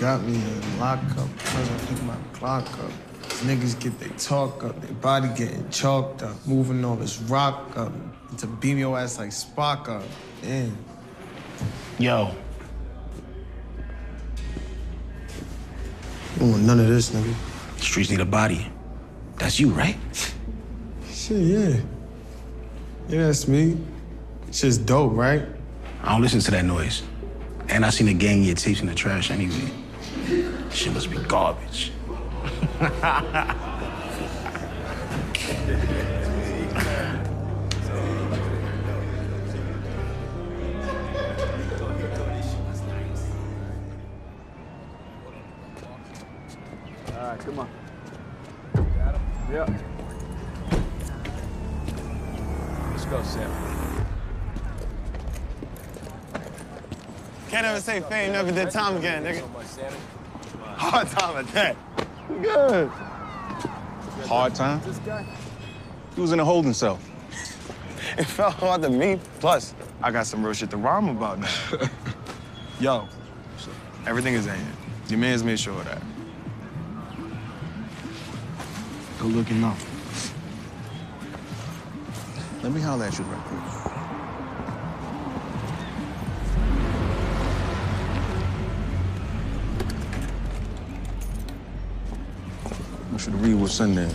got me in lockup. Cause I pick my clock up. These niggas get their talk up, their body getting chalked up, moving all this rock up, and to beam your ass like Spock up. Damn. Yo. I don't want none of this, nigga. Streets need a body. That's you, right? Shit, yeah. Yeah, that's me. Shit's dope, right? I don't listen to that noise. And I seen the gang get tapes in the trash anyway. Shit must be garbage. All right, come on. Got him? Yep. Let's go, Sam. Can't ever say fame never did time again, nigga. So much, Sammy. Hard time at that. Good. Hard time? This guy? He was in a holding cell. It felt hard to me. Plus, I got some real shit to rhyme about now. Yo, everything is in here. Your man's made sure of that. Good looking now. Let me holler at you right quick. I should read what's in there.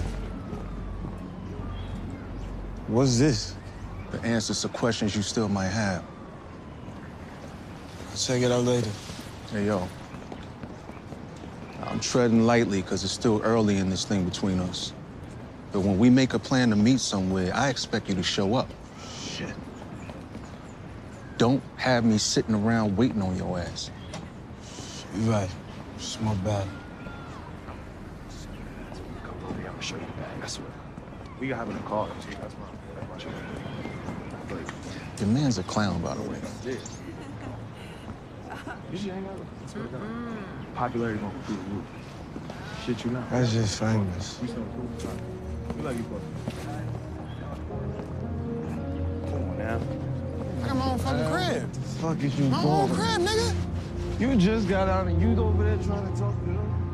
What's this? The answers to questions you still might have. I'll check it out later. Hey, yo. I'm treading lightly because it's still early in this thing between us. But when we make a plan to meet somewhere, I expect you to show up. Shit. Don't have me sitting around waiting on your ass. You right. It's my bad. Come over here, I'm gonna show you the bag, I swear. We got having a call. That's my Your man's a clown, by the way. You should hang out with him. Popularity going through the roof. Shit, you not. That's just famous. You so cool. We love you, bro. Come on now. I got my own fucking crib. Fuck is you My doing? own crib, nigga. You just got out and you over there trying to talk to them.